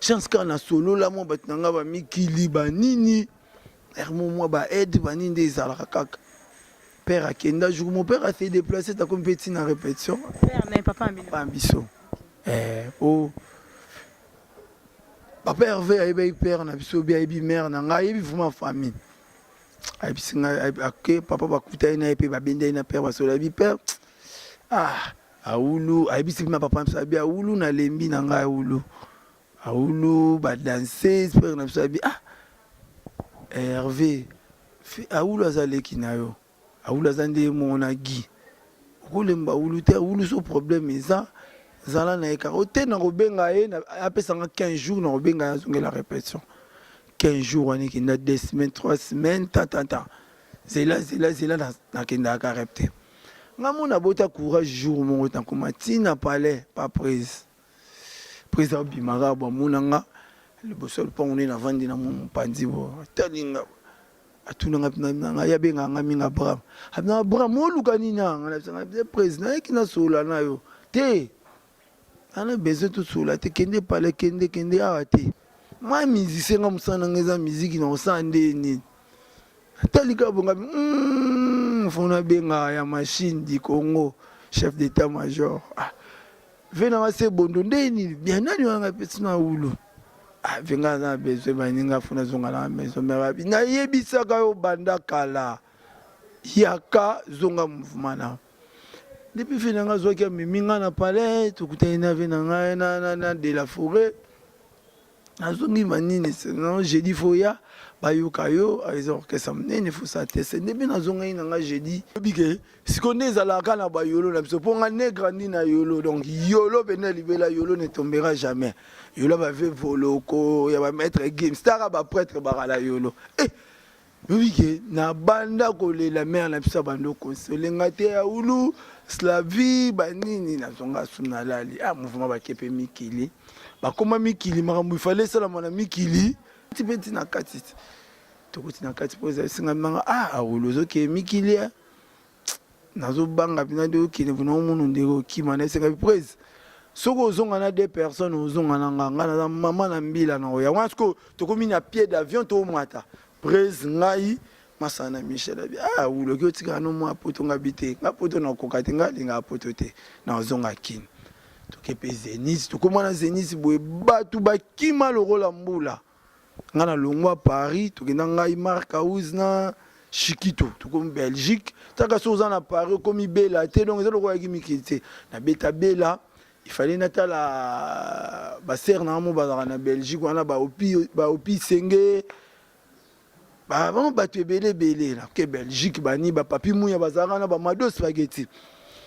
chance kana solo la mo batanga ba mikili ba nini ermo moi ba aide ba nini des alaka kaka père akenda jour mon père a fait déplacer ta comme petit na répétition Père mais papa ambition oh papa Hervé ayebi père na biso bi ayebi mère na ngai ayebi vraiment famille ayebi singa ayebi papa bakuta ina epe babenda ina père basola bi père ah aulu ayebi singa papa msabi aulu na lembi na ngai aulu aulu ba danser père na biso abi ah Hervé aulu azaleki na yo aulu azande mona gi okolemba aulu te aulu so problème eza zala na eka ote na kobenga ye apesanga 15 jours na kobenga ya zonge la répétition 15 jours wani kinda 2 semaines 3 semaines ta zela na kinda ka repte ngamona bota courage jour mon temps comme tina palais pas prise bimara ba munanga le bosol pon na vandi na mon pandi bo talinga atuna ngapina ya benga ngaminga bram abna bram mo lukani na ngana président ekina sola na yo te ana besoin tout sola te kende palais kende awate moi musicien nga musana ngeza musique na osande ni talika bonga fona benga ya machine du Congo chef d'état-major vena wase bondo ndeni bien nani wanga petina ulu venga na besoin baninga fona zonga na maison merabi na yebisaka yo banda kala yaka zonga mouvement na depuis finanga zo kia miminga na palais tukutai na vena na de la forêt azongi manini non jeudi foya bayoka yo les orchestres mnene faut ça tester depuis nazonga inanga jeudi bike sikonde ezalaka na bayolo na biso ponga ne grandi na yolo donc yolo bene libela yolo ne tombera jamais yolo ba ve voloko ya ba maître game star ba prêtre bakala yolo bike na banda kolela mère na biso bando konsolenga te ya ulu slavi banini nazonga suna lali mouvement bakepe mikili bakoma mikili makambo ifale sala mona mikili tipeti na kati tokoti na kati poza singa manga awulozo ke mikili nazo banga bina de okine buno munu ndeko kima na singa praise soko ozonga na deux personnes ozonga na nganga na mama na mbila na oya wansko tokomi na pied d'avion to mwata praise ngai masana Michel abi awulo ke otika no mwa poto ngabite ngapoto na kokate ngalinga poto te na ozonga kine tokepe Zénith tokomana Zénith boye batu bakima lokola mbula ngana longwa Paris tokenda ngai Marc House na Chiquito tokomi Belgique taka soza na Paris komi bela te donc ezalo kwa kimikite na beta bela il fallait natala ba ser na mo bazaka na Belgique wana ba opi senge ba bon batu belé na ke Belgique bani ba papi muya bazaka na ba mado spaghetti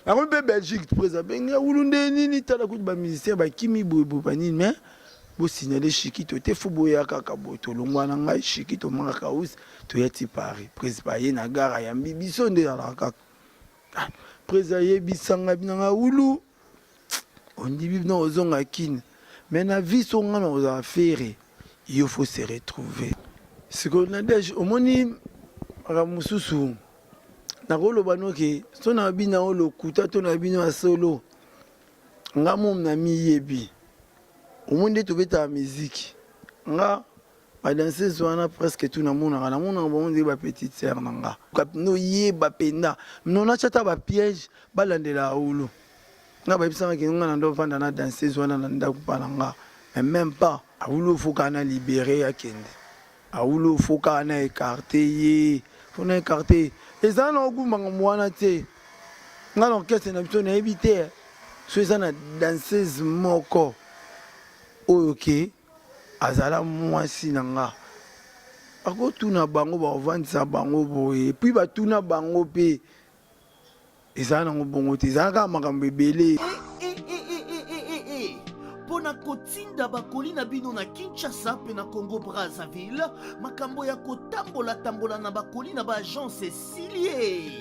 ako be Belgique président benga ulunde nini tala kuti ba musicien ba kimi bobo banini mais bo signaler Chiquito te fu boya kaka boto longwa na ngai Chiquito manga kaus to yeti Paris président ye na gara ya bibiso nde ala kaka président ye bisanga binanga ulu on dit bibi non ozonga kin mais na vie songa na oza faire il faut se retrouver ce qu'on a déjà omoni ramususu nakoloba noke so na bina o lokuta to na bina solo nga mom na miyebi omonde to beta musique nga ba danseuse wana presque tout na mona bon ba petite sœur nanga no yeba penda no na chata ba piège balandela ulu nga ba bisanga ke nga na ndo vanda na danseuse wana na ndaku palanga mais même pas awulo foka na libérer akende awulo foka na écarter ye fona écarter eza na okumbanga mwana te nga na orchestre na biso nayebi te so eza na danseuse moko oyo ke azala mwasi na nga akotuna bango bakovandisa bango boye puis batuna bango mpe ezala nango bongo te ezalaka makambo ebele mpona kotinda bakoli na bino na Kinshasa mpe na Congo Brazzaville makambo ya kotambola na bakoli na baagence Silie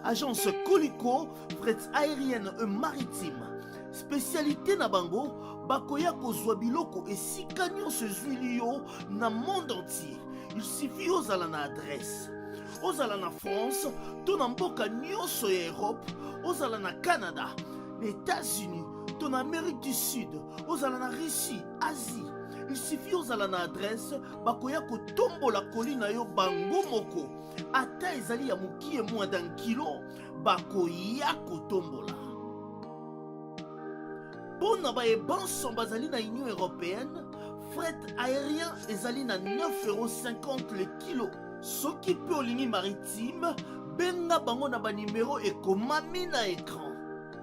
agence Coliko fret aérienne et maritime spécialité na bango bakoya kozwa biloko esika nyonso ezwili yo na monde entier il suffit ozala na adresse ozala na France to na mboka nyonso ya Europe ozala na Canada na États-Unis ton Amérique du Sud, aux en Russie, Asie. Il suffit aux en adresse, bakoya ko tombo la colline yo bango moko. Ata ezali ya muki et moins d'un kilo, bakoya ko tombo la. Pour na ba ebanso bazali na Union Européenne, fret aérien ezali na 9,50 € le kilo. Soki pe en ligne maritime, benga bango na ba numéro ekomami na écran.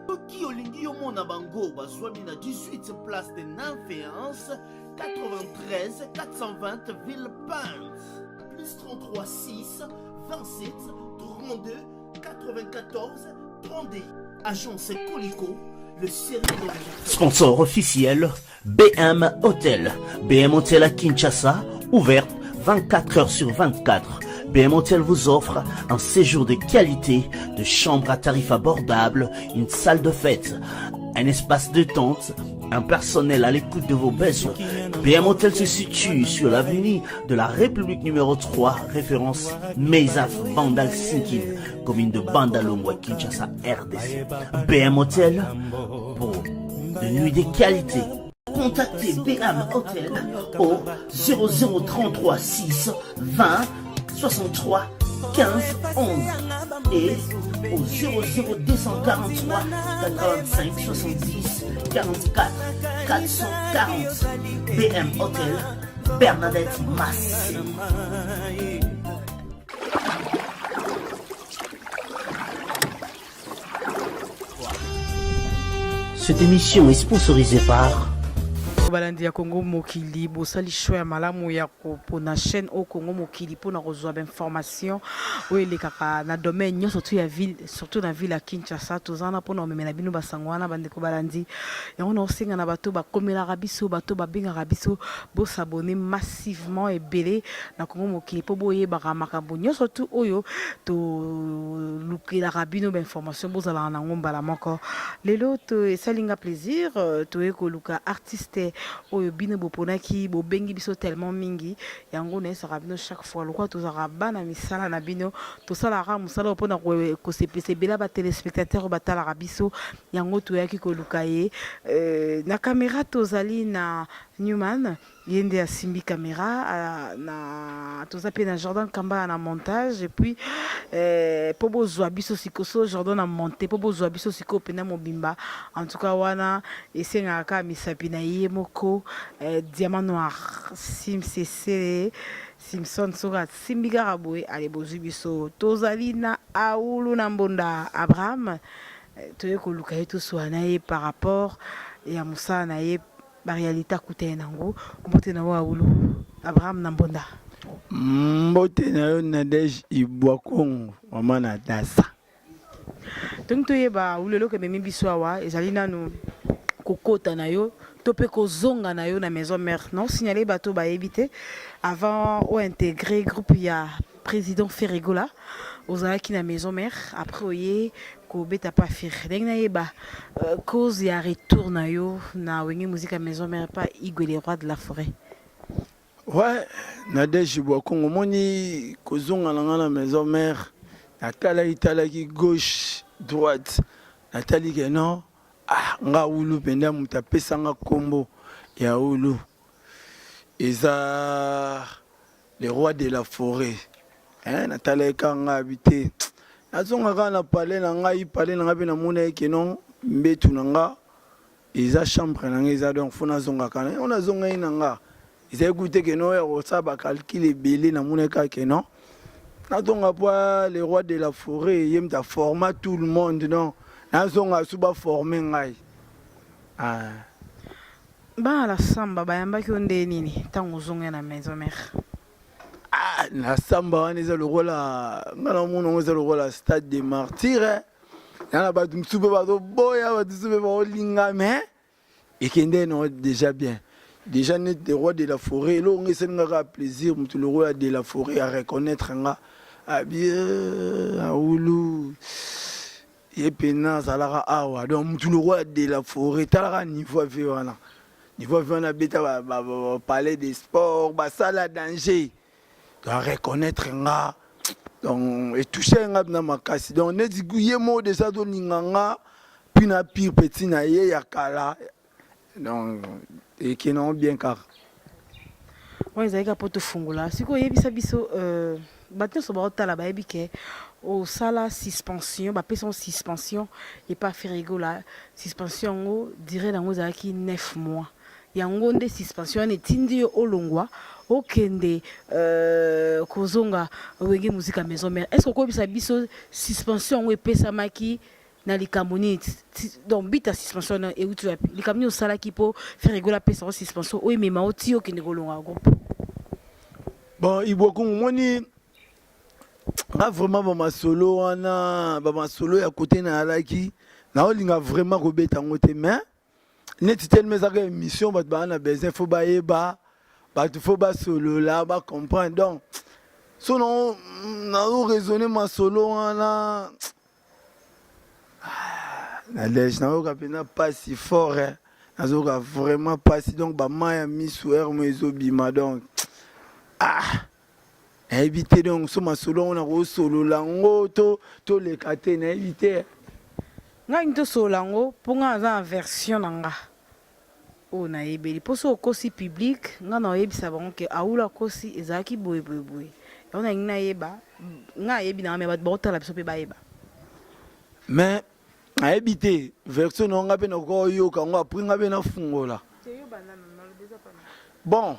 Soki olingi yo mona bango bazwami na 18 place de Nanféance, 93 420 Villepinte. Plus 33 6 27 32 94 32. Agence Colicot, le sérieux de la... Sponsor officiel, BM Hotel. BM Hotel à Kinshasa, ouverte 24 heures sur 24. BM Hotel vous offre un séjour de qualité, de chambres à tarifs abordables, une salle de fête, un espace de tente, un personnel à l'écoute de vos besoins. BM Hotel se situe sur l'avenue de la République numéro 3, référence Meizaf Bandal Sinkin, commune de Bandalongwa, Kinshasa, RDC. BM Hotel pour de nuits de qualité. Contactez BM Hotel au 0033 6 20 63 15 11 et au 00243 85 70 44 440. BM Hotel, Bernadette Massé. Cette émission est sponsorisée par balandi ya Congo Mokili bosali show ya malamu ya pona chaîne au Congo Mokili pona kozwa information oyo elekaka na domaine nyonso tu ya ville, surtout na ville ya Kinshasa. Tozana pona omemela bino basangwana bandeko balandi yango na osenga na bato bakomelaka biso bato babengaka biso bosabone massivement ebele na Congo Mokili po boyebaka makambo nyonso tu oyo tolukelaka bino bainformation bozalaka nango mbala moko. Lelo esalinga plaisir toye koluka artiste oyo bino boponaki bobengi biso tellement mingi yango na esaka bino chaque fois lokwa tozaka bana misala na bino tosalaka musala mpona kosepesa ebela batelespectateur batalaka biso yango toyaki koluka ye na caméra tozali na Newman yende asimbi caméra na toza pe na Jordan Kamba na montage et puis po bozwa biso sikoso Jordan na monter po bozwa biso siko pena mobimba en tout cas wana esengaka misapi na ye moko diamant noir simcc Simpson soka simbiga raboe ale bozwi biso tozali na aulu na mbonda Abraham toye koluka ye toswana ye par rapport ya musala na ye ba réalité akute nango mbote na wa ulu Abraham na mbonda mbote na yo Nadège Ibwakongo mama na dasa donc toyeba ulelo ke memi biso awa ezali nanu kokota na yo tope kozonga na yo na maison mère non signaler bato ba éviter avant ou intégrer groupe ya président Ferregola ozalaki na maison mère après oye ko beta pas faire dengna yeba cause ya retour na yo na wengi musique à maison mère pas Igwe les rois de la forêt. Ouais, Nadège Ibwakongo moni kozonga na maison mère natala italaki gauche droite natali ke non nga ulu penda muta pesanga kombo ya ulu eza les rois de la forêt natala kanga habité nazonga kana palais na ngai palais na ngabe na mona ke non mbetu na nga eza chambre na nga eza donc fona zonga kana on zonga ina nga eza écouter que non ya osaba calcul belé na mona ka ke non nazonga pas les rois de la forêt yemta format tout le monde non nazonga suba former ngai ba la samba bayambaki onde nini tango zonga na maison mère na samba wana eza lokola ngana mono eza lokola stade des martyrs yana bato msupe bazoboya bato msupe baolinga mais ekende no déjà bien déjà net des rois de la forêt lo ngese ngaka plaisir mutu le roi de la forêt à reconnaître nga bien aulu et pena salara awa donc mutu le roi de la forêt talaka niveau ve wana niveau ve wana beta parler des sports basala danger doit reconnaître nga donc et toucher nga na makasi donc net guye mo déjà do ninganga puis na pire petit na ye ya kala donc et qui non bien car oyo ezalaki poto fungola sikoyo oyebisa biso bato nyonso baotala bayebi ke osala suspension bapesa suspension epa ferigola suspension yango dire yango ezalaki 9 mois yango nde suspension wana etindi yo olongwa okende kozonga wenge muzika maison mère est ce que okoyebisa biso suspension yango epesamaki na likambo nini donc bita suspension na euti likambo nini osalaki mpo ferigola apesa suspension oyo emema oti okende kolonga groupe bon iboku moni nga vraiment bamasolo wana bamasolo ya kote na alaki naolinga vraiment kobeta yango te mais neti telema ezaka émission bato baa na besoin fo bayeba bato fo basolola bacomprendre donc so naoraisonne masolo wana nalege nayoka mpenza pasi fort nazoyoka vraiment pasi donc bama ya miso ermo ezobima donc nayebi te donc so masolo ngo nakosolola ngo toleka te nayebi te ngai nini tosolola yango mpo ngai aza na version na nga oyo nayebeli mpo so okosi publike ngai naoyebisa bango ke aula akosi ezalaki boyeboyeboye yango nalingi nayeba ngai ayebi na nga me bato baotala biso mpe bayeba mais nayebi te version na nga mpe nakoyoka ngo apres nga mpe nafungola bon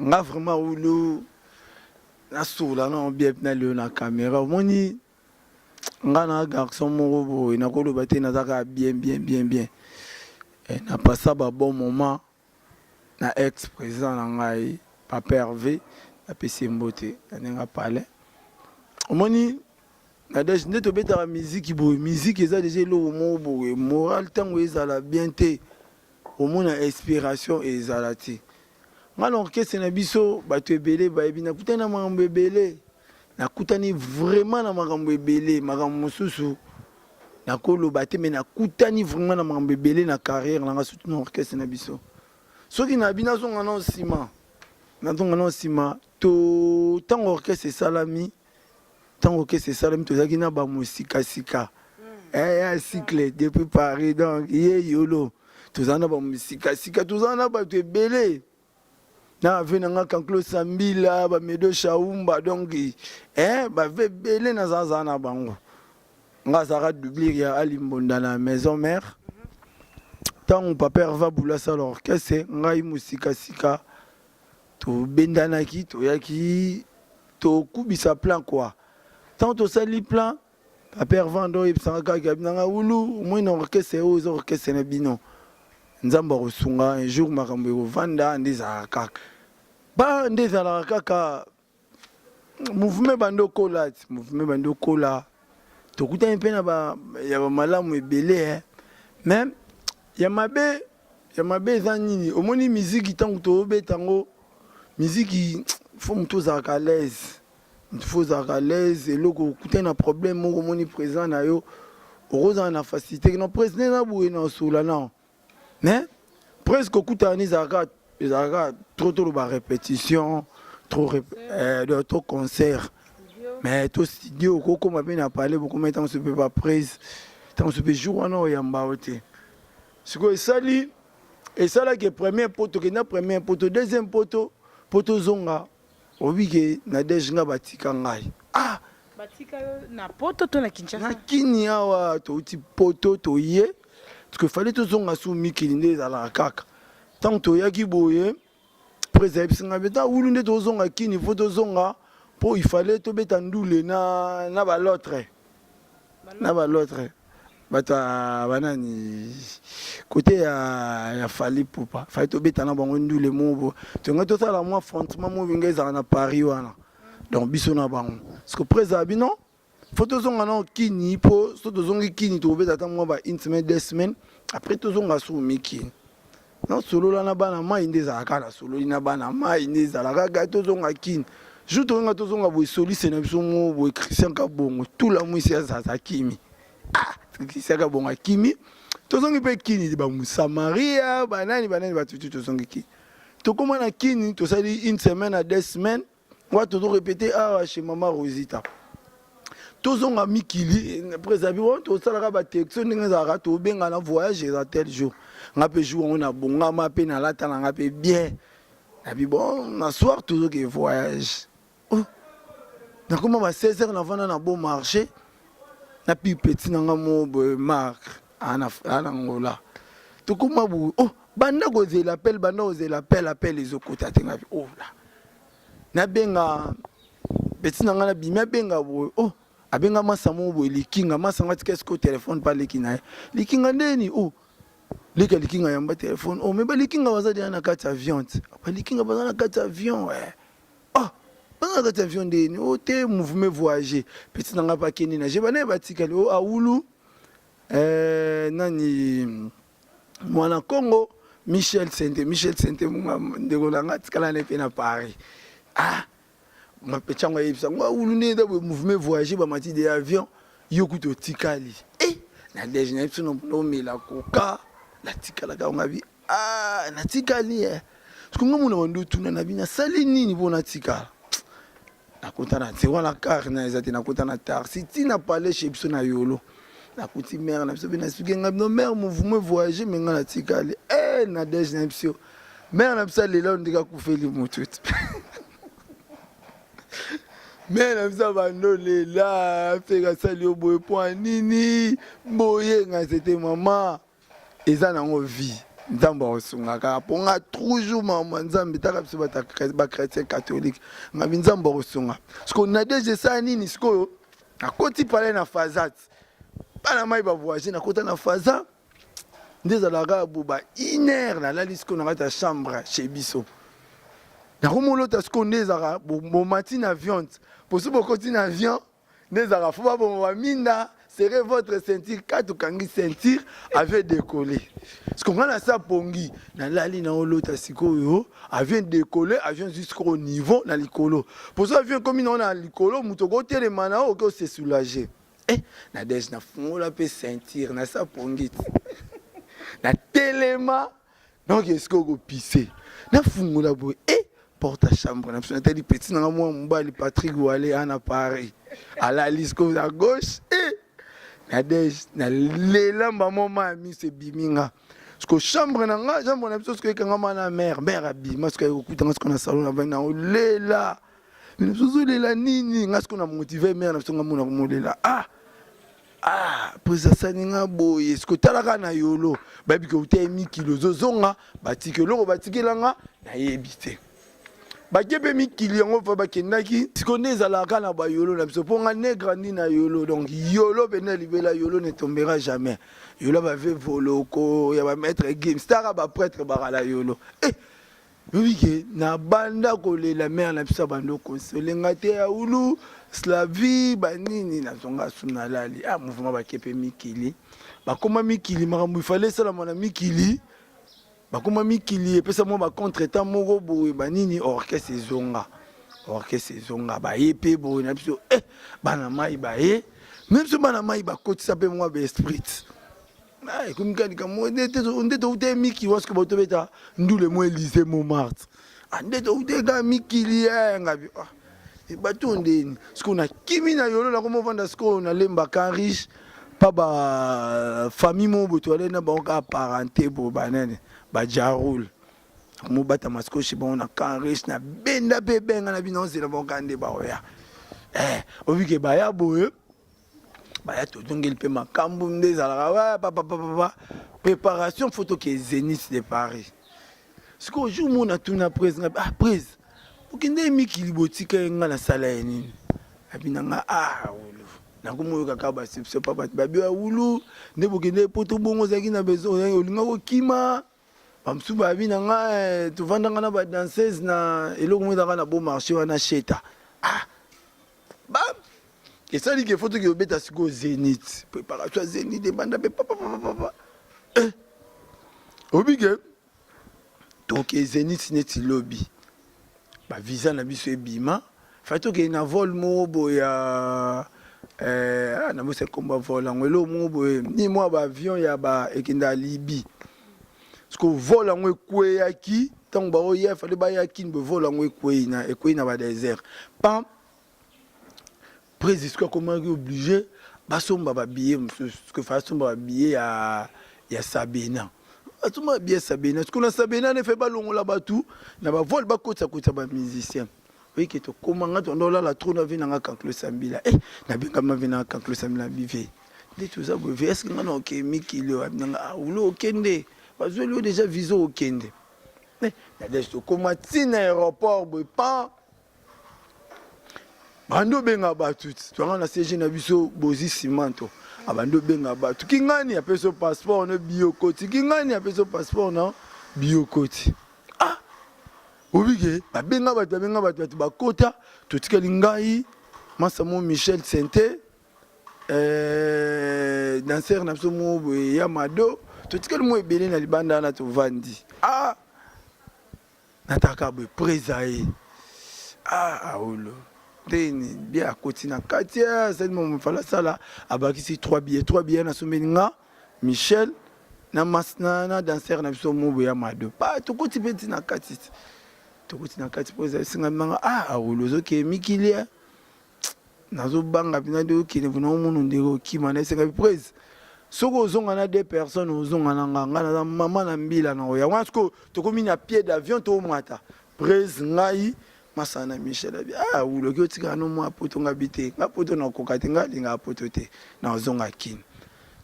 nga vraiment ulu nasola na bien na leo na caméra omoni nga na garçon moko boye nakoloba te nazaka bien napasa bon moment na ex président na ngai papa Hervé apesi mbote nandenga pale omoni nadeje nde tobetaka miziki boye miziki eza deja eloko moko boye moral ntango ezala bien te omona inspiration ezala te nga na orchestre na biso bato ebele bayebi nakutani na makambo ebele nakutani vraiment na makambo ebele makambo mosusu nakoloba te me nakutani vraiment na makambo ebele na carrière nanga surtout na orchestre na biso soki nabi nazonga na nsima to ntango orchestre esalami tozalaki na bamosikasika ya cycle depuis Paris donc ye yolo tozala na bamosikasika tozala na bato ebele na ave nanga kanklo sambila bamedo shaumba donc bave ebele nazazala na bango nga azalaka doublure ya alimbonda na maison mère ntango papa Hervé Abula asala orchestre ngai mosikasika tobendanaki toyaki tokubisa plan quoi ntango tosali plan papa Hervé ando oyebisanga kaka nanga ulu omoi na orchestre oyo eza orchestre na bino nzambe akosunga un jour makambo ekovanda nde ezalaka kaka ba nde ezalaka kaka mouvement bando kola tokutani mpe ya bamalamu ebele mais ya mabe eza nini omoni miziki ntango tobeta yango miziki fo moto ozalaka à l'aise eloko okutani na problème moko omoni président na yo okozala na facilité na président na boye na osola na mais presque okutana ni ezalaka trop ba répétition trop concert mais to studio okokoma mpe na parler bokoma ntango so mpe baprise ntango so mpe jour wana oyamba o te sikoyo esalaki premier poto kenda premier poto deuxième poto zonga obike na deje nga batika ngai batika yo na poto to na Kinshasa na kini awa touti poto toye parce fallait tozonga su mikili nde ezalaka kaka ntango toyaki boye prese ayebisinga mpe ntango wulu nde tozonga kini fo tozonga mpo ifallait tobeta ndule na balotre bato banani kote ya fali pupa fallait tobeta na bango ndule mobo tonga tosala mwa affrontement mobinga ezala na Paris wana donc biso na bango parce que prese abi non fo tozonga na kini mpo so tozongi kini tokobeta ata mwa une semaine 2 semaines après tozonga su mikini na solola na bana mai nde ezalaka na sololi na bana mai nde ezalaka kaka tozonga kini jour toyenga tozonga boye solise na biso mo boye Christian Kabongo tula mwisi azaza kimi Christian Kabongo akimi tozongi mpe kini bamusamaria banani batutu tozongi kini tokóma na kini tosali une semaine à 2 semaines wa tozorépété awa chez mama Rosita tozonga mikili présabi on tosalaka batexto ndenge ezalaka tobenga na voyage eza tel jour nga mpe jour yango nabongama mpe nalata nanga mpe bien nabi bon na soir tozoke voyage nakoma ba 16h navanda na bon marché napi petit nanga mo boye marque ana ngola tokoma boye banda kozela appel ezokota te ngabi la nabenga petit nanga na bimi abenga boye abenga masa mo boye likinga masa ngati qu'est-ce que téléphone pas likinga likinga ndeni leka likinga yamba téléphone mais ba likinga bazali na kati avion ba likinga bazali na kati avion baza na kati avion ndeni te mouvement voyager petit nanga pa keni na je bana batikali aulu nani mwana Congo Michel Sente ndeko nanga tikala na pe na Paris ma pechango yebisa ngwa ulune da mouvement voyager ba mati de avion yokuto tikali na déjeuner pso no mela koka la tikala ka ngabi na tikali sikunga muna wando tuna na bina sali nini bona tikala na kontana te wala car na ezati na kontana tar si ti na parler chez biso na yolo na kuti mère na biso bina expliquer ngabi no mère mouvement voyager menga na tikali na déjeuner pso mère na biso lela ndika kufeli mututu mais na biso bando lela feka sali oboye point nini boye nga c'était maman eza nango vie nzambe osungaka ponga toujours mama nzambe taka biso ba chrétien catholique ngabi nzambe osunga siko na deje sa nini siko akoti pale na fazat bana mai ba voyager na kota na fazat ndezalaka buba 1 heure na lali siko na kata chambre chez biso na romolota siko ndezaka bo matin avion pour ce bokoti avion ndezaka faut ba bo minda serrez votre ceinture katu kangi ceinture avait décollé ce qu'on a ça pongi na lali na olota siko yo avion décoller avion jusqu'au niveau na likolo pour ça avion comme on a likolo mutoko telema na o ko se soulager na des na fongola pe ceinture na ça pongi na telema donc est-ce qu'on go pisser na fongola bo porte à chambre na personne tellement petit na moi mbali Patrick Ouale à Paris à la liste à gauche na des na lela maman mi se biminga parce que chambre na biso ce que ngama na mère abima ce que okuta ce qu'on a salon na na lela mais biso lela nini nga ce qu'on a motivé mère na biso ngama na molela poza saninga boye ce que talaka na yolo babi ko utemi kilo zozonga batikelo batikelanga na yebite bakebe mikili yango fa bakendaki sikonde ezalaka na bayolo na biso ponga ne grandi na yolo donc yolo bena libela yolo ne tombera jamais yolo bave voloko ya ba maître game star ba prêtre bakala yolo bibike na banda kolela mère na biso bando konsolenga te ya ulu slavi banini na zonga suna lali mouvement bakepe mikili bakoma mikili makambo ifale sala mona mikili bakoma mikili epesa mo ba contre-temps moko boye banini orchestre zonga ba yepe boye na biso bana mai ba même so bana mai ba kotisa pe mo ba esprit kumikani kamo ndeto ute miki wasko boto beta ndule mo Élysée Montmartre ndeto ute ga mikili ngabi bato ndeni siko na kimi na yolo la komo vanda siko na lemba kan riche pa ba famille mo boto ale na ba ka parenté bo banane ba jarul mo bata masko shi ba na kan riche na benda pe benga na bino zela ba kande ba oya obike ba ya boye baya tozongeli mpe makambo nde ezalaka papa préparation photo ke Zénith de Paris sikoyo jour mona tuna prise nga prise okende mikili botika nga na sala ya nini abinanga wulu nakomoyo kaka basepse papa babi wulu nde bokende poto bongo ozalaki na besoin olinga kokima bamsusu babinanga tovandanga na badanseuse na eloko mo ezalaka na beau marché wana sheta et ça dit qu'il faut que vous mettez à Zénith. Préparation à Zénith, des bandes de papa. Obligé. Donc, Zénith, c'est le lobby. Bah, visa n'a pas de bima. Fait que y a un vol, boya. Na c'est comme vol. Ni moi, avion, y a un Libye. Parce que vol en Ekoué, qui tant que il fallait qu'il y ait un vol en Ekoué, na désert. Pam. président comment obligé basomba ba billet ce que fa somba billet ya Sabena asomba billet Sabena ce qu'on a Sabena ne fait pas longola batu na ba vol ba kota ba musicien oui que to comment on doit la trou na vina Kanklo Sambila na benga ma vina Kanklo Sambila bivé de tout ça vous est-ce que ngana OK mikilo abnanga ulo okende bazoli déjà viso okende na desto comment tina aéroport boy pas bando benga batu twanga na CG na biso bozi simanto abando benga batu kingani apeso passeport no biokoti kingani apeso passeport no biokoti obige benga batu bakota totikali ngai Masamo Michel Sente danseur na biso mo Yamado totikali mo ebele na libanda na tovandi nataka boy présaé aolo deni bien à côté na katia c'est mon fala sala abakisi 3 billets na someninga Michel na masna danseur na biso mo Yamado pa tokoti peti na kati présaé singa manga aolo zoke mikilia nazo banga bina de ki ne vona munu ndeko kima na senga presse soko ozonga na 2 personnes ozonga na nganga na mama na mbila na ya wasko tokomi na pied d'avion to mwata presse ngai masana Michel abi ulo ki otika no mwa poto ngabite ngapoto na kokate ngalinga poto te na ozonga kin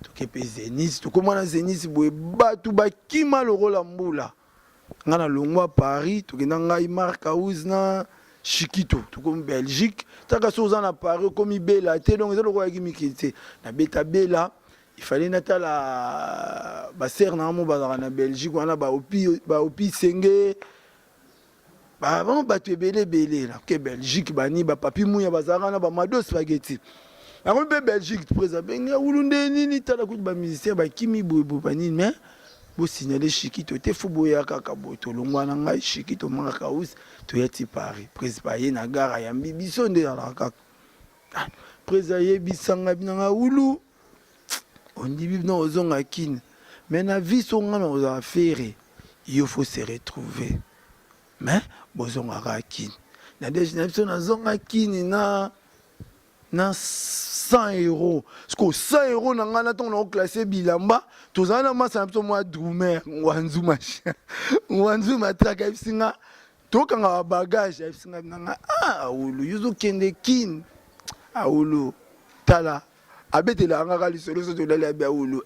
tokepe Zenith tokomana Zenith boye batu bakima lokola mbula ngana longwa Paris tokenda ngai Marc House na Chiquito tout comme Belgique taka soza na Paris comme bela te donc ça lokwa ki mikite na beta bela il fallait natala ba ser na mo ba na Belgique wana ba opi senge ba bon ba te belé na ke Belgique bani ba papi muya bazara na ba mado spaghetti ako be Belgique présent benga ulunde nini tala ku ba musicien ba kimi bobo bani mais bo signaler Chiquito te fuboya kaka boto longwana ngai Chiquito Marc House to yati Paris président na gara ya biso nde na kaka président bisanga binanga ulu on dit non ozonga kin mais na vie songa na oza faire il faut se retrouver mais bozonga kin na destination na zonga kin na 100 euros parce que 100 euros na ngana ton na classé bilamba tozana masa na moi drumer wanzu matraka isinga tokanga bagage isinga nanga ulu yuzu kende kin ulu tala abetela ngaka lisolo so tolali abia ulu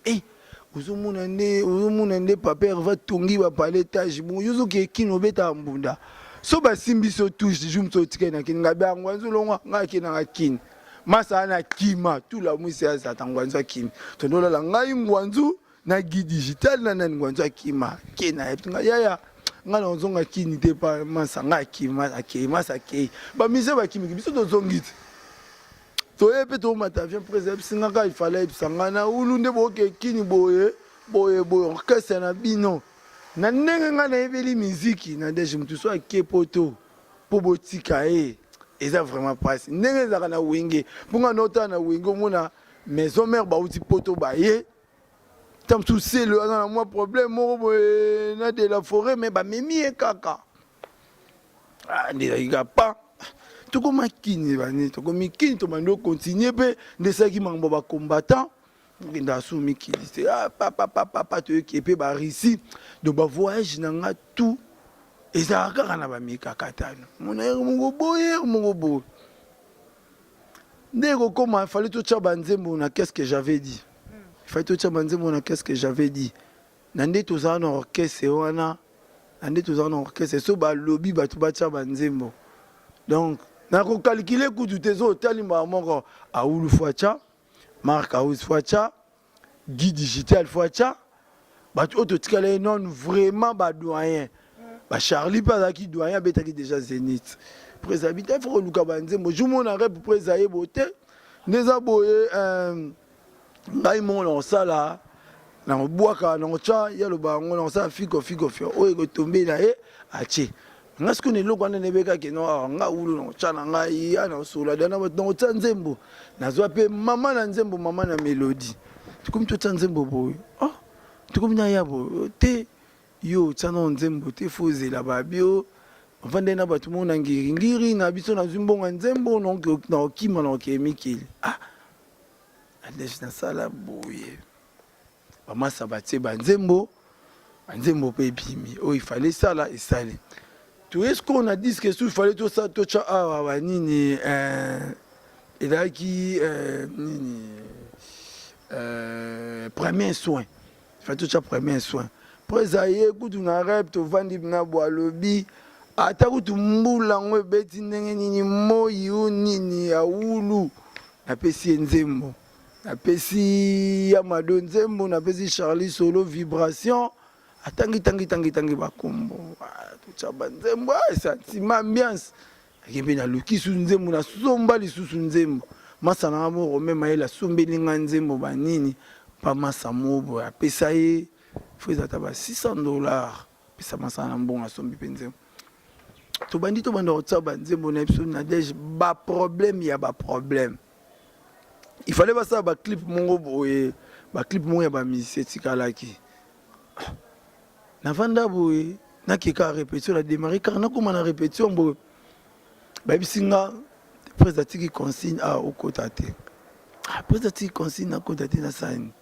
uzumuna nde paper va tongi ba paletage mu yuzu ke kin obeta mbunda so ba simbi so touche jumso tikena kin ngabia ngwanzu longwa ngaki na kin masa na kima tout la mwisi ya satangwanzu kim tondola la ngai ngwanzu na guide digital na ngwanzu kima kena etunga yaya ngana onzonga kini te pa masa nga kima masa ke ba mise ba kimi biso tozongiti to epe to mata vient président singa ka il fallait sangana ulunde boke kini boye orchestre na bino na ndenge ngana ebeli musique na deje mtu so akepoto po botika eza vraiment passe ndenge zaka na wenge punga nota na wenge mona maison mère ba uti poto ba ye tam souci le na moi problème mo na de la forêt mais ba memi e kaka ndira pas to ko makini bani to ko mikini to mando continuer pe ndesaki mangbo ba combattant nda sumi kili c'est papa to ki pe ba risi do ba voyage na nga tout ezalaka kana bamika katano mona mungo boye ndeko koma fallait tout ça banzembo na qu'est-ce que j'avais dit fallait tout ça banzembo na qu'est-ce que j'avais dit nande to za na orchestre wana nande to za na orchestre so ba lobby ba tu ba tsa banzembo donc na ko calculer kudu tezo talimba moko aulu fwacha Marc House fwacha Guy Digital fwacha ba tu auto tikala non vraiment ba doyen ba Charlie pas qui doyen betaki déjà Zenith président faut luka banzembo jumo na rep président bote neza boye ngai mo na sala na boaka na cha yalo ba ngona sa figo o ego tombe na achi ngasko ne lokwa na nebeka ke no nga ulu no cha na ngai ana sola dana ba no tsanzembo nazwa pe mama na nzembo mama na melody tukum to tsanzembo boy tukum na yabo te yo tsana nzembo te fozela babio vande na bato mona ngiri na biso na zimbonga nzembo na okima na okemikili Nadej na sala boye bamasa batie banzembo pe bimi il fallait ça là et ça tout est ce qu'on a dit que il fallait tout ça tout ça nini et là qui nini premier soin il fallait tout ça premier soin présaye kutu na rep to vandi na boalobi ata kutu mbula ngwe beti ndenge nini moyi nini ya ulu na pesi nzembo na pesi ya mado nzembo na pesi Charlie solo vibration atangi bakombo tucha banzembo sentiment ambiance akembe na lukisu nzembo na somba lisusu nzembo masa na mo mema ela sombeli nga nzembo banini pa masa mobo apesa ye feza taba $600 pesa masa na mbonga sombi penze to bandi to bando tsa banzembo na episode na Nadej ba problème ya ba problème il fallait pas ça ba clip mongo boye ba clip mongo ya ba musicien tikalaki na vanda boye na keka répétition la démarrer car na comme na répétition boye ba bisinga président qui consigne à au côté président qui consigne à côté na sani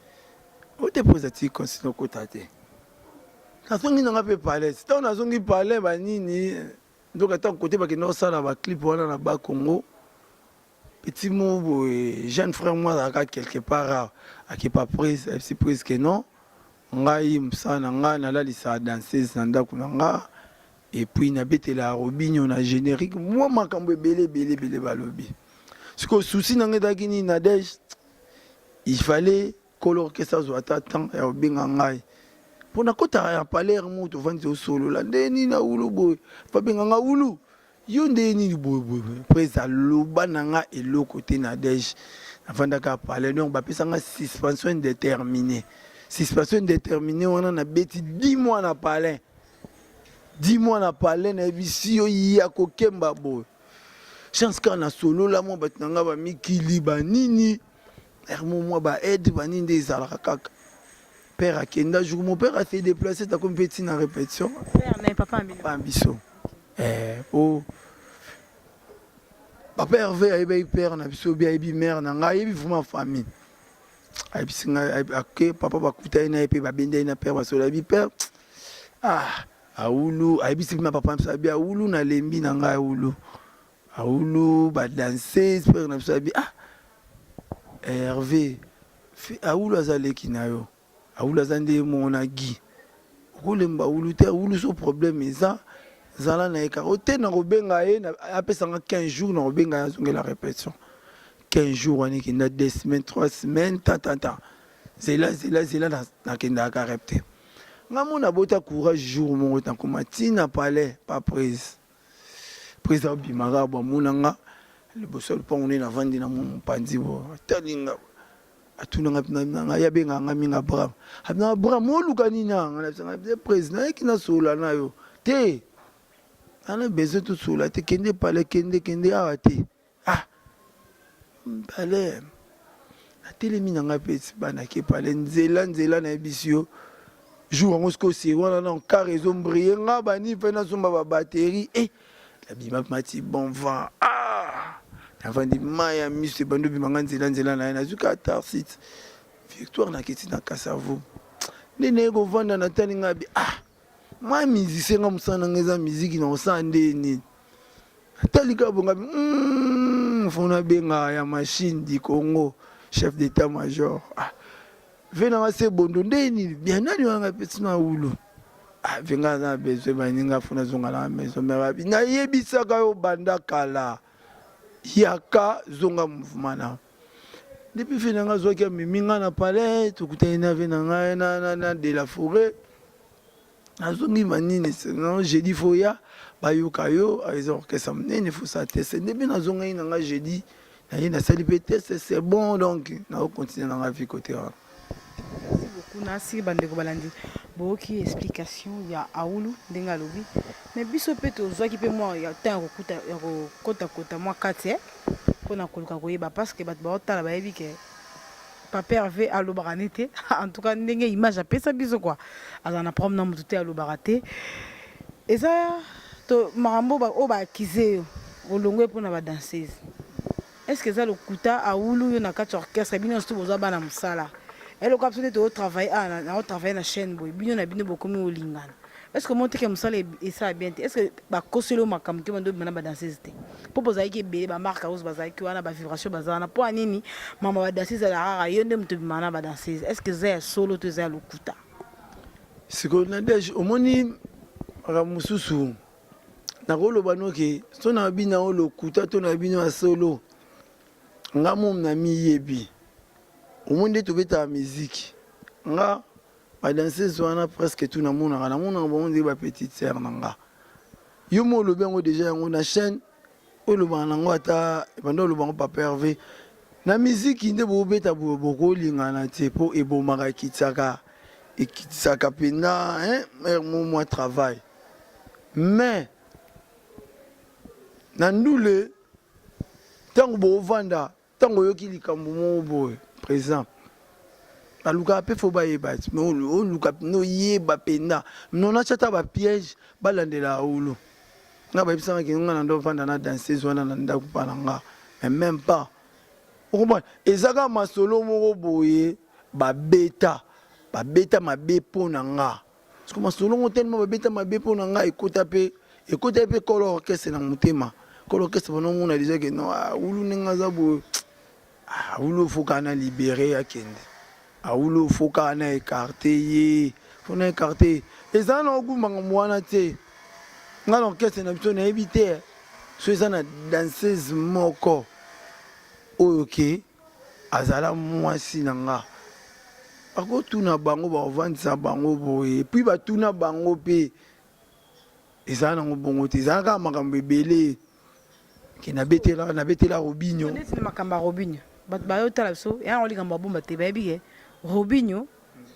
o te président qui consigne au côté na songi na pe parler c'est on a songi parler ba nini donc attends côté ba kino sala ba clip wana na ba Congo petit mot boye jeune frère moi là quelque part à qui pas prise c'est prise que non ngai msana nga na la lisa danseuse na ndako na nga et puis na betela robinyo na générique moi makambo belé balobi ce que souci na ngedaki ni Nadej il fallait que l'orchestre soit temps et obinga ngai pour na kota ya Palermo to vandi au solo la ndeni na ulu boy fa benga nga ulu yo ndeni boy presa loba na nga elo côté Nadej afanda ka parler donc ba pesa nga suspension indéterminée. Suspension indéterminée, on a bêti 10 mois na palin. 10 mois na palin, na visio ya kokemba boy. Chance qu'on a solo là, moi, batanga ba mikili ba nini. Moi, ba aide ba nini des alakaka. Père a kenda jour, mon père a fait déplacer, t'as comme petit na répétition. Père n'est pas ambition. Papa Hervé a eu père, na biso bien eu mère, na eu vraiment famille. Aïe, papa va coûter une épée, va bender une paire, va se la vie père. Aoulou, aïe, si ma papa me sabi, aoulou, na lembi, nanga aoulou. Aoulou, va danser, père, na sabi. Hervé, aoulou, azale kinayo. Aoulou, azande, mon agui. Okolemba, aoulou, te, aoulou, so problème, ça. Zala na ekarote, na robenga, après 15 jours, na robenga, la répétition. 15 jours, on est 2 semaines, 3 semaines, c'est là, na kenda ka repte. Ngamo na bota courage jour mon temps comme tina palais pas prise. Prise bimara ba munanga le bosol pa on est na vandi na mon pandi bo. Talinga atuna nga ya benga nga minga bram. Abna bram mo lukanina na sanga prise na ekina sola na yo. Te. Ana besoin tout sola te kende palais kende awate. Palais la télémine nga pesi bana ke palais nzela na bisio jour on sko si wana na car réseau briller nga bani fe na somba ba batterie la bima mati bon vent avant di maya mise bando bimanga nzela na zuka tarsit victoire na kiti na kasavo nene ko vanda na tani nga bi moi musicien nga musana ngeza musique na osande ni talika bonga fona benga ya machine du Congo chef d'état-major venanga se bondo ndeni bien nani wanga pesina ulu venga na besoin baninga fona zonga la maison merabi na yebisaka yo banda kala yaka zonga mouvement na depuis venanga zoka miminga na palais tukutana venanga na de la forêt nazongi manini non j'ai dit foya bayoka yo aizor que ça mene faut ça tester depuis nazonga inanga j'ai dit na sali test c'est bon donc na continuer dans la vie côté là. Merci beaucoup nasi bandeko balandi boki explication ya aulu ndenga lobi mais biso peto zwaki pe moi ya temps kota moi 4 pona koluka koyeba parce que bat ba otala ba yebi ke Papa Hervé à l'obaranité en tout cas ndenge image a pesa biso quoi azana problème na mutu te à l'obarate et ça to makambo oyo baakize yo olongwe mpona badanseuse est-ce que eza lokuta awulu yo na kati ya orchestre bino nyonso bozwa bana mosala eloko biso te totravaille naotravaille na chaîne boye bino na bino bokomi olingana est-ce que monteke mosala esala bien te est-ce que bakoseli yo makambo te bando bimana badanseuse te mpo bozalaki ebele bamarke oso bazalaki wana bavibration baza wana mpo anini mama badanseuse ala kaka yo nde moto bimana badanseuse est-ce que eza ya solo to eza ya lokuta sikoyo nadege omoni makambo mosusu nakoloba noke so na bino o lokuta to na bino ya solo nga mom na miyebi omoni nde tobetaka miziki nga badanseuse wana presque tout namonaka bango nde bapetite sere na nga yo mo olobi yango deja yango na chaîne olobaka nango ata banda olobango papa herve na miziki nde bobeta bokolingana te mpo ebomaka ekitisaka mpena mwa travail mais na ndule ntango boovanda ntango oyoki likambo moko boye par exemple balukaka mpe fo bayeba ti me oluka noyeba mpena nonatia ata bapiège balandela awulu nga bayebisangaki nga na ndo ovanda na danseuse wana na ndako mpa na nga mais même pas okomprendre ezaka masolo moko boye babeta mabe mpo na nga parce que masolo ngo tellement babeta mabe mpo na nga ekota mpe kolo orchestre na motema kolo orchestre banongona déjà ke non awulu ndenge aza boye awulu ofoka na libéré akende awulu ofoka na écarté ye fo na écarté eza na okumbanga mwana te nga na orchestre na biso nayebi te so eza na danseuse moko oyo ke azala mwasi na nga bakotuna bango bakovandisa bango boye puis batuna bango mpe ezala nango bongo te ezala kaka makambo ebele ke nabetela robinyo neti na makambo ya robinyo bato bayotala biso yango likambo babomba te bayebi ke robinyo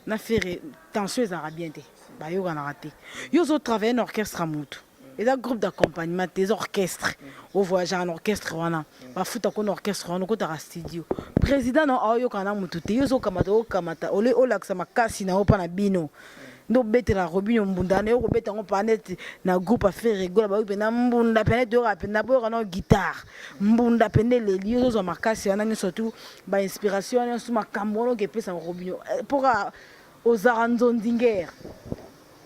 na fere tension ezalaka bien te bayokanaka te yo ozotravaille na orchestre ya motu eza groupe d'accompagnement te eza orchestre ovoyagaka na orchestre wana bafutaka na orchestre wana okotaka studio président na aoyokana na motu te yo ozokamata ole olakisa makasi na yo mpa na bino nde obetela robinyo mbunda na yo kobeta yango mpa neti na groupe affaire regola bayoki mpena mbunda pene toyoka mpena boyoka na guitare mbunda pene eleli yo ozozwa makasi wana nyonso tu bainspiration wana nyonso makambo wana okepesa robinyo mpoka ozala nzondingere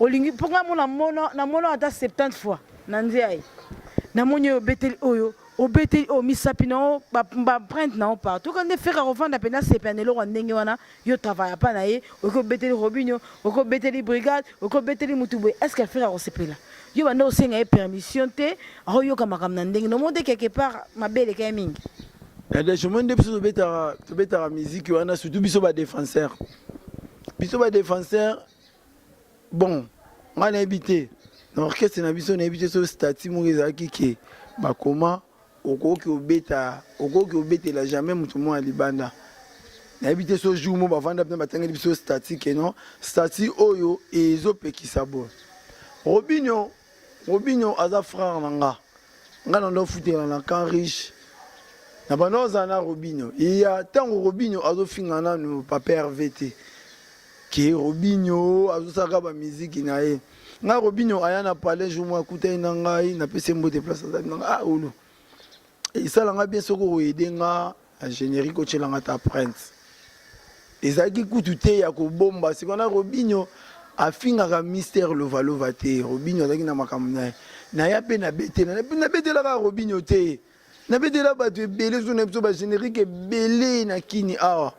olingi mponga namona ata 70 fois na nzia ye namoni obeteli oyo obeteli oyo misapi na yo baprinte na yo partout oka nde fera kovanda mpena sepene eloko ndenge wana yo travailla mpa na ye oki obeteli robinyo oki obeteli brigade oki obeteli mutu boye estce fera kosepela yo banda osenga ye permission te aoyoka makambo na ndenge nomoni te quelque part mabe eleka ye mingi adechomoi nde biso tobetaka miziki wana surtout biso badéfenseur bon nga nayebi te na orchestre na biso nayebi te so stati moko ezalaki ke bakoma okoki obetela jamais moto moko ya libanda nayebi te so jour mo bavanda mpena batangeli biso stati ke non stati oyo ezopekisa boye robinyo aza frère na nga na ndo futela na camp riche na bando ozala na robinyo iya ntango robinyo azofinga nanu papa herve te ke robinyo azosalaka bamiziki na ye nga robinyo aya na palais jour mo akutani na ngai napesi mbote place azali na nga olo esalanga bien soki okoyede nga na générique otyelanga ta prince ezalaki kutu te ya kobomba sikona robinyo afingaka mystère lovalova te robinyo azalaki na makambo na ye naya mpe nabetelaka robinyo te nabetela bato ebele so na biso bagénérique ebele na kini awa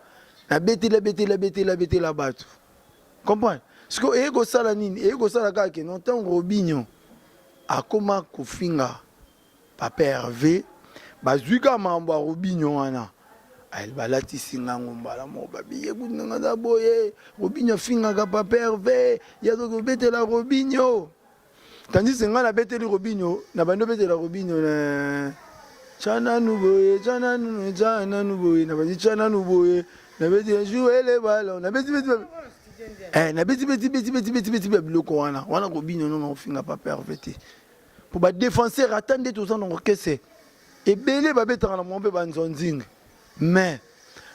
nabetela bato comprendre siko eye kosala nini eye kosala kaka ke non ntango robinyo akoma kofinga papa herve bazwi kaka makambo ya robinyo wana balatisi ngango mbala moko babiye kunanga za boye robinyo afingaka papa herve yazoki obetela robinyo tandis nga nabeteli robinyo na bando obetela robinyo chananu boye nabandi chananu boye nabeti jouer les ballons nabeti biloko wana robinyo nono ofinga papa herve te po badéfenseur ata nde toza na orchestre ebele babetaka na mwa mpe banzonzinga mais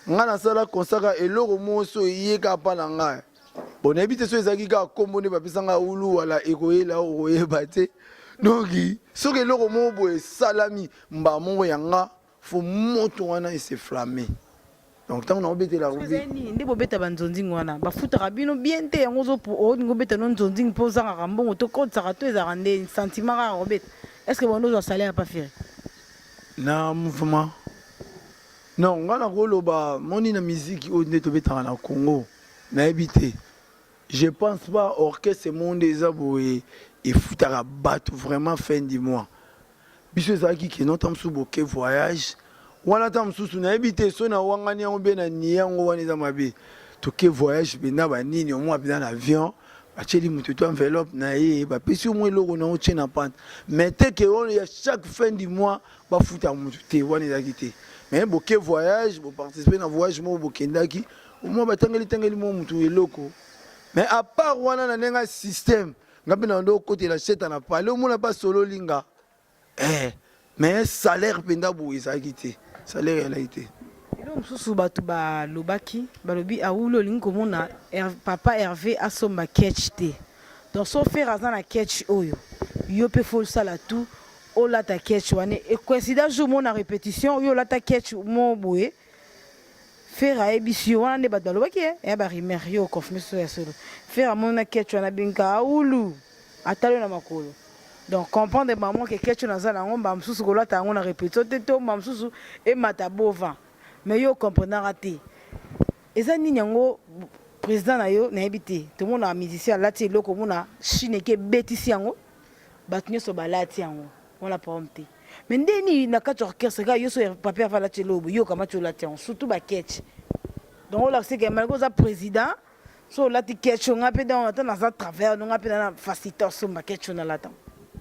nga nasala konsaka eloko moso eyeka mpa na ngai bon nayebi te so ezalaki kaka kombo nde bapesanga ulu wala ekoyela okoyeba te Donc soki eloko moko boye salami mbala moko yanga fo moto wana eseflamme. Donc tant on a obété la roue. Nde bobeta banzonzing wana bafutaka bino bien te yango zo po ningo beta non nzonzing po zanga kambongo to kotsa to ezaka nde sentiment ka robeta. Est-ce que bono zo salaire pas faire? Na mouvement. Non, ngana koloba moni na musique o nde to beta na Congo. Na habité. Je pense pas orchestre monde eza boye et futaka bato vraiment fin du mois. Biso ezaki ke non tam su boke voyage. Wana tam susu na habité so na wangani yango be na niyango wana eza mabe. Toke voyage be na ba nini au moins dans l'avion. Acheli mututu enveloppe na ye ba pesi mo eloko na oche na pante. Mais te ke on ya chaque fin du mois ba futa mututu wana ezaki te. Mais boke voyage, bo participer na voyage mo bokendaki. Au moins batangeli mo mutu eloko. Mais à part wana na nenga système, ngapi na ndo côté la cheta na parler au moins pas solo linga. Mais salaire penda bo ezaki te. Salaire elle a été. Donc susu batu ba lobaki, balobi awulo lingo mona papa Hervé asomba catch te. Donc so faire azan na catch oyo. Yo pe fol sala tout. O la ta catch wane et coïncidence jour mon répétition yo la ta catch mon boé. Faire a ebisio wana ne batu lobaki e ba rimer yo confirmer so ya solo. Faire mon na catch wana binka awulu. Atalo na makolo. Donc comprendre maman que catch na zana ngomba msusu ko la ta ngona répétition te to msusu e mata bova. Mais yo comprendre raté. Eza nini yango président na yo na ebité. Tout le monde a musicien lati loko mona chine ke betisi yango. Batnyo so balati yango. On l'a pas honte. Mais ndeni na kati orchestre ga yo so papier fa lati lobo yo kama tu lati yango surtout ba catch. Donc on l'a c'est que malgré ça président so lati catch on a pe dans à travers on a pe dans facilitateur so ba catch on a lata.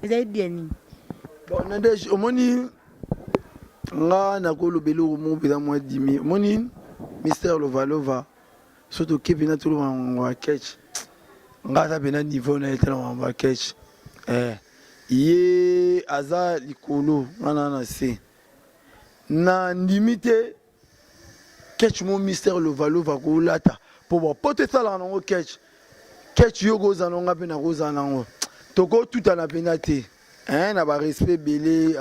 Eza bien ni. Bon Nadej omoni nga na ko lobelo mo peda mo dimi moni Mystère Lovalova surtout ke bina tout le va catch nga ta bina niveau na etela on va catch ye aza likolo wana na se na limite catch mo Mystère Lovalova ko lata pour porter ça là na catch yo go za nga pe na go za nango toko tout en apenate na ba respect belé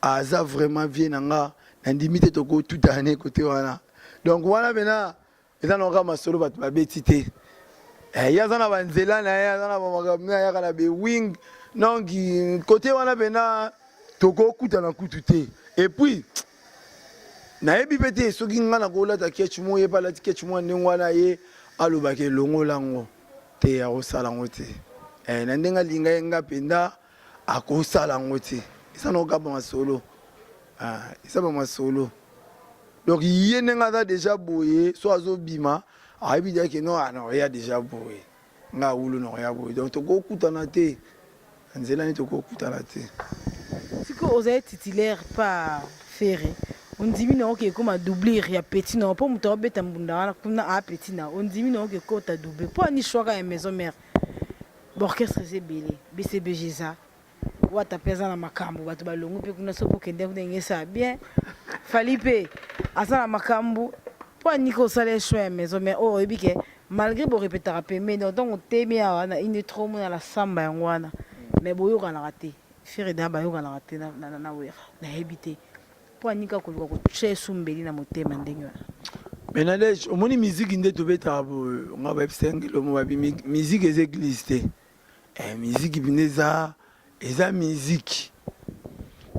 aza vraiment bien nanga na limite toko tout année côté wana donc wana bena eza na kama solo bat ba betité ya za na banzela na ya za na ba makamna ya kana be wing donc côté wana bena toko kuta na kututé et puis na yebi pété soki nga na ko la ta ketch mo ye pa la ketch mo ndengwa na ye alobake longo lango te ya osala ngote na ndenga linga nga penda akosala ngote ça n'a pas de solo. Ça pas de solo. Donc il y a déjà boyé, soit Zobima, a dit que non, il y a déjà boyé. Nga oulu non, il y a boyé. Donc tu go kutanate. Anzela ni tu go kutanate. Si que vous êtes titulaire pas ferré. On dit non que comme doubler il y a petit non pas muto beta mbunda kuna a petit na. On dit non que quand tu doublé. Pas ni choix à maison mère. Orchestre c'est belé. BCBGza. Wata pesa na makambu batu balongo pe kuna sopo kende ngesa bien Falipe asa na makambu po niko sale choix maison mais oh ebike malgré bo répétera pe mais donc temi wana ine trop na la samba yangwana mais boyo kana raté faire da ba yo kana raté na wera na hebité po nika ko ko chesu mbeli na motema ndenyo mais Nadej omoni musique inde to beta bo nga ba 5 lo mo ba musique les églises te musique bineza eza musique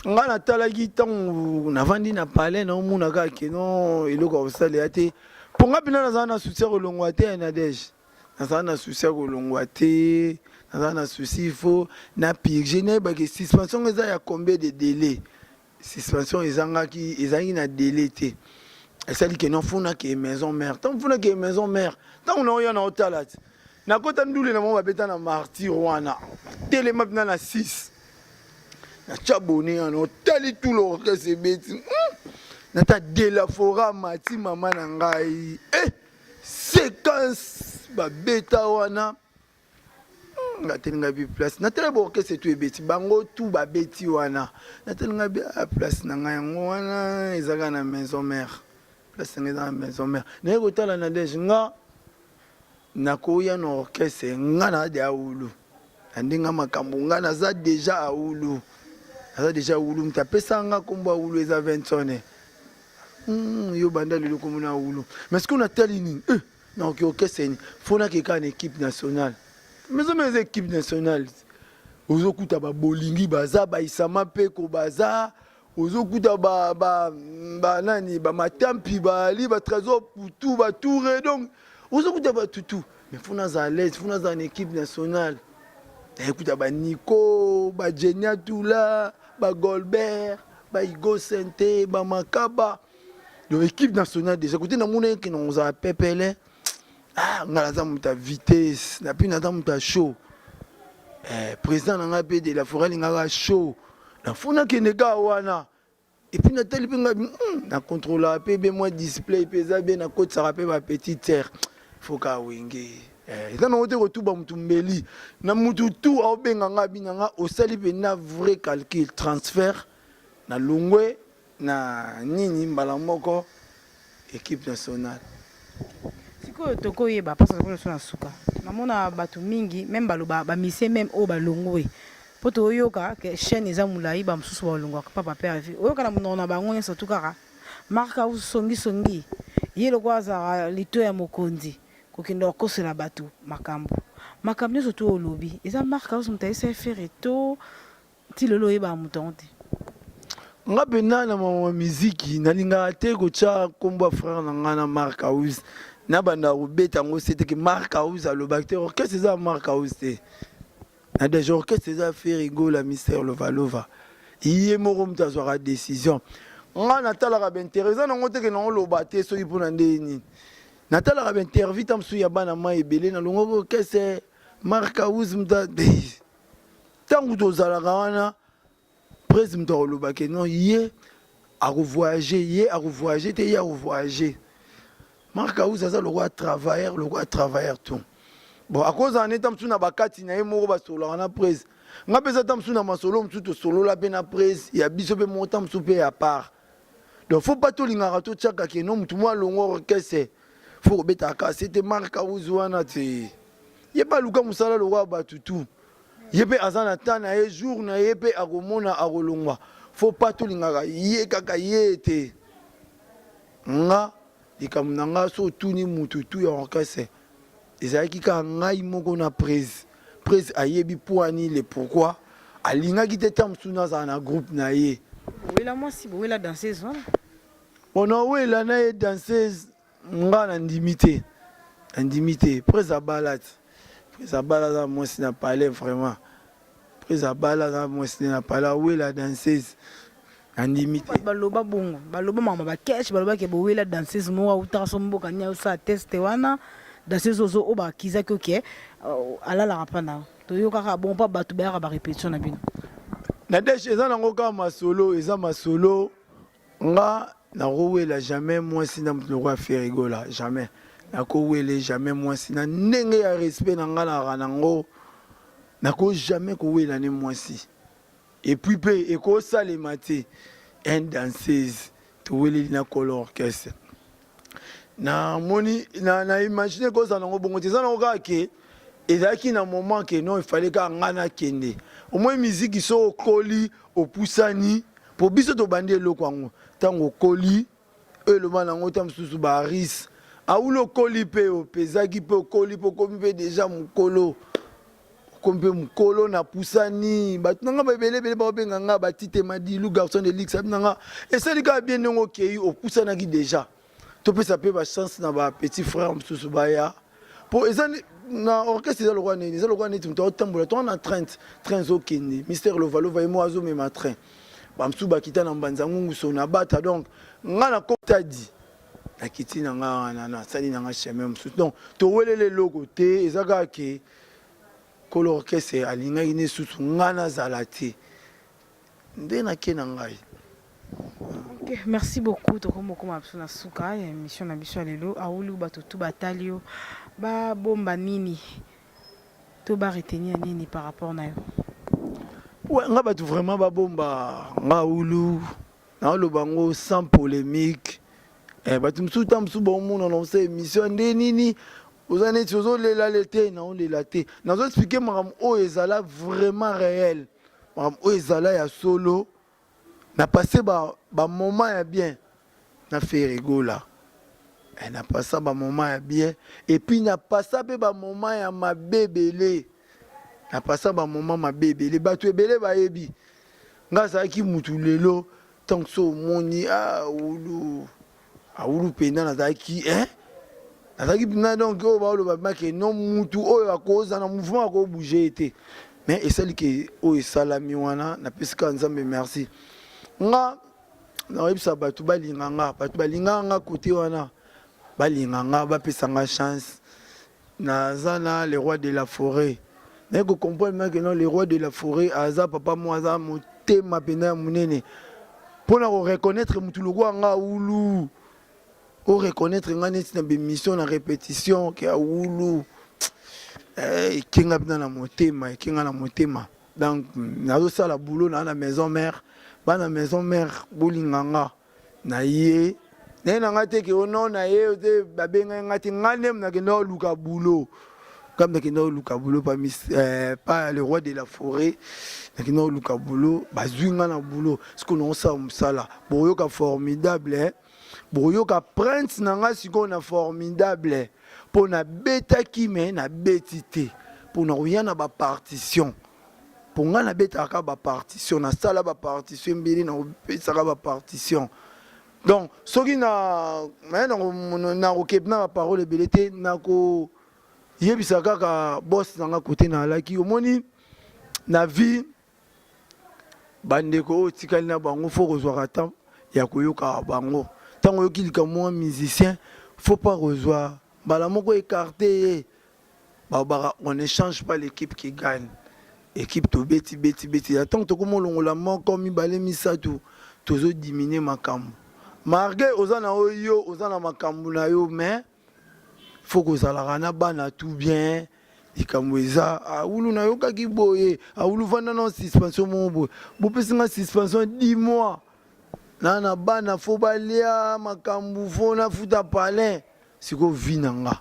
nga na talaki tango navandi na palais na omuna ka keno eloko osala te pour nga bina na na souci ko longwa te na Nadej na souci ko longwa te na souci fo na pire ne ba que suspension eza ya combien de délai suspension ezanga ki ezangi na délai te esali que non funa que maison mère tant funa que maison mère tant on a na otalat na kota ndule na mwa beta na martyr wana telema bina na 6 na chaboni ana tali tout l'orchestre beti na ta de la fora mati mama na ngai séquence ba beta wana na telinga bi place na tele orchestre tout beti bango tout ba beti wana na telinga bi place na ngai wana ezaka na maison mère place na maison mère na ko tala na deje nga nakoya na orchestre nga na de aulu Ndenga makambo nga naza déjà aulu. Naza déjà aulu mtapesa nga kombo aulu eza Vincent. Yo banda lelo komona aulu. Mais ce qu'on a tellement non OK c'est fona ke ka équipe nationale. Mais les équipes nationales ozokuta ba bolingi baza ba isama pe ko baza ozokuta ba nani ba matampi ba li ba trésor putu ba touré donc ozokuta ba tutu mais fona za l'aise fona za une équipe nationale écoute ba Nico ba Genia Tula ba Golbert ba Igo Sente ba Makaba donc équipe nationale déjà côté na mona ki non za pepele ngala za muta vitesse na puis na za muta show président nanga pe de la forêt ngala show na fona ke nega wana et puis na teli pinga na contrôler pe be moi display pe za bien na côté ça pe ba petite terre faut ka wenge eza na ote kotuba mutu mbeli na mutu tu aobenga nga binanga osali pe na vrai calcul transfert na longwe na nini mbala moko équipe nationale siko toko yeba pasa ko na suka namona batu mingi même baloba ba mise même o balongwe poto oyoka ke chaîne eza mulai ba msusu ba longwa papa père vi oyoka na munona bango nyesa tukaka marka usongi yelo kwaza lito ya mokonzi kokenda okosela batu makambo surtout olobi eza marka usumtaisa faire to ti lelo yeba mutonte nga pena na ma muziki nalinga te ko cha kombo frère na nga na Mark House na banda ubeta ngo c'était que Mark House le bacteur orchestre ça Mark House te na déjà orchestre ça fait rigoler Mister Lovalova iye moko mtazwa décision nga natala ka intéressant ngo te que na loba te so ipona ndeni natala ka interview tam su ya bana ma ebele na longo orchestre Mark House mta tangu tozala wana presque mta loba ke non iye a revoyager te ya revoyager Mark House ça le roi travailleur tout bon à cause en étant sous na bakati na yemo ba solo na presse nga pesa tam sous na masolo mtu to solo la pe na presse ya biso pe montam sous pe à part donc faut pas tout lingara to tchaka ke non mtu moi longo orchestre faut beta ka c'était Mark House wana te yeba luka musala le roi ba tutu yebe azana tana e jour na yebe akomona akolongwa faut pas tout lingara ye kaka yete nga likamnanga so tuni mututu ya orchestre ezalaki ka ngai moko na prise ayebi poani le pourquoi alingaki te tamsuna za na groupe na ye wela moi si wela danseuse wana ona wela na ye danseuse nga na ndimité prise abalat za moi si na parler vraiment prise abala za moi si na parler wela danseuse andimité baloba bongo baloba mama ba cash baloba ke bo wela danseuse mo wa utaso mboka nya usa test wana danseuse ozo oba kiza ke ok ala la rapana to yo kaka bon pa batu ba ba répétition na bino na desh eza nango ka masolo eza masolo nga na rowela jamais moi si na le roi faire rigola jamais na ko wele jamais moi si na ndenge ya respect na nga na ranango na ko jamais ko wela ne moi si et puis pe e ko salema te un danseuse to wele na color orchestre na moni na imaginer ko ça nango bongo te ça nango ka ke ezaki na moment que non il fallait ka ngana kende au moins musique so koli opusani po biso to bandi eloko yango tango koli le manango tam susu ba ris aulo koli pe o pezaki pe koli po komi pe déjà mukolo kompe mukolo na pusani batunanga babele bele ba benga nga batite madilu garçon de ligue sabinanga et ça lika bien ngo kei opusana ki déjà to pe ça pe ba chance na ba petit frère msusu baya po ezani na orchestre za lokwa nini za lokwa niti mto tambola to na 30 zo kindi Mister Lovalova et moi azo me train ba msu ba kita na mbanza ngungu so na bata donc nga na koptadi na kiti na nga na sali na nga chemin msu donc to welele logo te ezaka ke ko l'orchestre alinga ine susu nga na zalati nde na ke na ngai. Ok, merci beaucoup to komo koma na suka ya émission na biso lelo aulu bato tu batalio ba bomba nini to ba retenir nini par rapport na yo. Ouais, nga bato vraiment ba bomba nga ulu na lo bango sans polémique bato msuta msu ba mona na se émission nde nini Aux années, tu as les latés, non, les latés. Nous avons expliqué, madame, oh, ezala vraiment réel. Madame, oh, ezala ya solo. N'a passé, moment ya bien. N'a fait rigola. Elle n'a pas ça, moment ya bien. Et puis, n'a pas ça, moment ya ma bébélé. N'a pas ça, moment ma bébélé. Bah, tu es bélé, bah, ebi. Nga ça qui moutou lelo. Tant que so, moni, oulu, pena, n'a ça qui, hein? Azaki pina donc o ba lo ba ke non mutu o ya koza na mouvement ko bouger été mais et celle qui o salami wana na pesika nzambe merci nga na yebisa batu balinganga côté wana balinganga ba pesanga chance na zana le roi de la forêt mais ko comprendre que non le roi de la forêt aza papa moi aza motema pena munene pour na reconnaître mutu lo nga ulu pour reconnaître une mission na répétition qui a oulu kinga na motema kinga na motema donc nazo sala boulot na maison mère ba na maison mère bolinganga na ye na ngate ke ono na ye te babenga ngati nganem na kendo luka boulot comme na kendo luka boulot pas le roi de la forêt na kendo luka boulot bazwinga na boulot ce qu'on on sa musala boyoka formidable boyoka prince nanga siko na formidable pour na beta kime na betité pour na rien na ba partition pour nga na beta ka ba partition na sala ba partition mbili na beta ka ba partition donc soki na okepna ba parole belete na ko yebisa kaka boss nanga côté na alaki omoni na vie bandeko tikali na bango fo kozwaka temps ya koyoka bango. Tant que moi musicien, faut pas rejoindre. Balamoko écarté. On n'échange pas l'équipe qui gagne. Équipe to beti. Tant que on la mort comme balé misato, tozo diminuer ma cam. Margué ozana oyo, ozana makambu na yo, mais faut que ça la rana bana tout bien. Ikamweza aulu na yo kaki boye, aulu vanda non suspension mon boy. Bo pesinga suspension 10 mois. Nana bana fo balia makambu fo na futa palin siko vinanga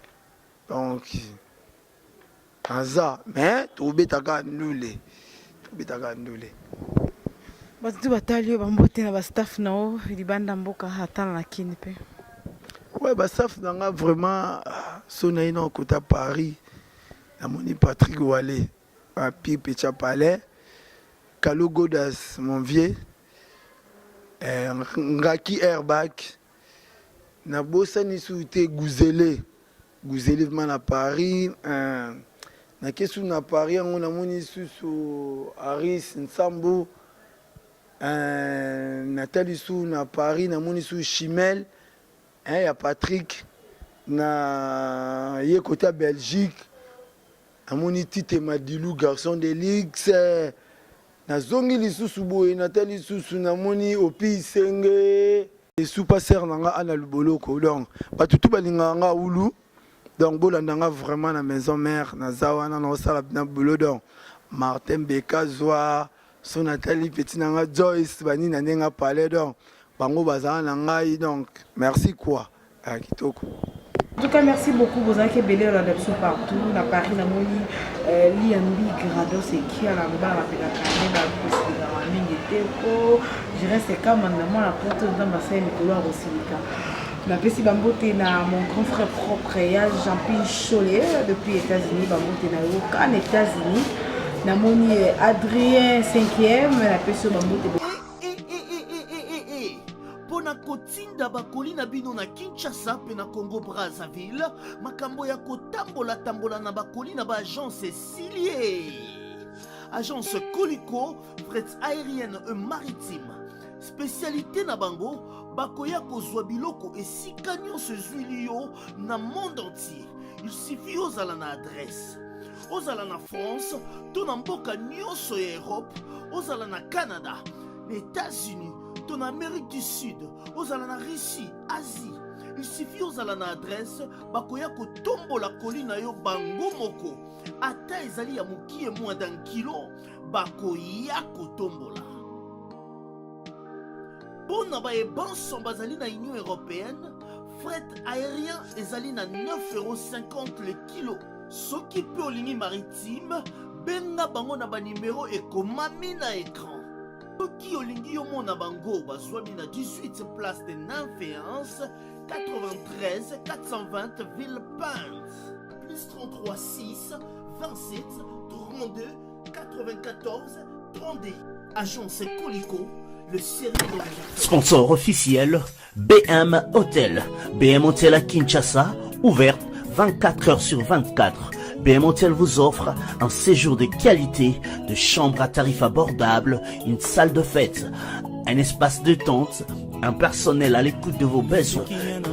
donc aza mais to betaka ndule batu batali yo bambote na ba staff nao libanda mboka hatana na kini pe ouais ba staff nanga vraiment sona ina kota Paris na moni Patrick Wale pa pipe cha palais Kalo Godas mon vieux Ngaki airbag na bossa ni souté Gouzele vraiment à Paris na kesu na Paris on a moni sous Aris Nsambo Nathalie sous na Paris na moni sous Chimel ya Patrick na ye côté Belgique na moni Tite Madilou garçon de Lix na zongi lisusu boye Nathalie lisusu na moni opi senge sous passer nanga ana luboloko donc batutu balinganga ulu donc bolandanga vraiment na maison mère na zawana na sala na boulot donc Martin Beka zwa son Nathalie petit nanga Joyce bani na nenga palais donc bango bazana na ngai donc merci quoi à kitoko. En tout cas, merci beaucoup. Vous avez belé la l'adoption partout. Na Paris, na moni Liambi Grado, c'est qui à la barre avec la caméra, la mingi je reste comme maintenant la porte dans ma scène Nicolas Rosilika. La Pessi Bambote na mon grand frère propre, Jean-Pierre Cholet depuis États-Unis, Bambote na Yoka, aux États-Unis. Na moni Adrien 5e, la Pessi Bambote. Pona kotinda bakoli na bino na Kinshasa pe na Congo Brazzaville makambo ya kotambola na bakoli na ba agence Silier agence Colicot fret aérienne et maritime spécialité na bango bakoya kozwa biloko esika nyonso ezwili yo na monde entier il suffit ozala na adresse ozala na France to na mboka nyonso ya Europe ozala na Canada les États-Unis en Amérique du Sud, aux la Russie, Asie. Il suffit aux la adresse, bakoya ko tombo la colline yo bango moko. Ata ezali ya muki et moins d'un kilo, bakoya ko tombo la. Bon na ba e banson bazali na Union Européenne, fret aérien ezali na 9,50 € le kilo. Soki pe olingi maritime, benga bango na banimero ekomami na écran. Soki olingi yomona bango bazwami na 18 place de Nanféance, 93 420 Villepinte. Plus 33 6 27 32 94 32. Agence Colicot, le sérieux dans les... Sponsor officiel, BM Hotel. BM Hotel à Kinshasa, ouverte 24 heures sur 24. BM Hotel vous offre un séjour de qualité, de chambres à tarifs abordables, une salle de fête, un espace de tente, un personnel à l'écoute de vos besoins.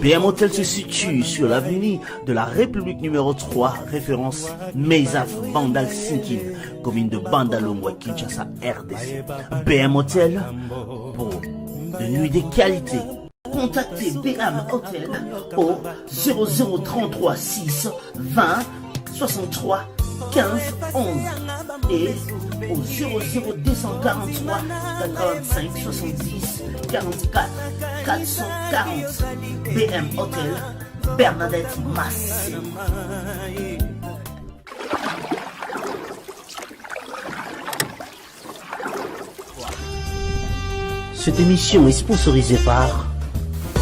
BM Hotel se situe sur l'avenue de la République numéro 3, référence Meizaf Bandal Sinkin, commune de Bandalongwa, Kinshasa, RDC. BM Hotel pour de nuits de qualité. Contactez BM Hotel au 0033 6 20 63 15 11 et au 00243 85 70 44 440. BM Hotel, Bernadette Massé. Cette émission est sponsorisée par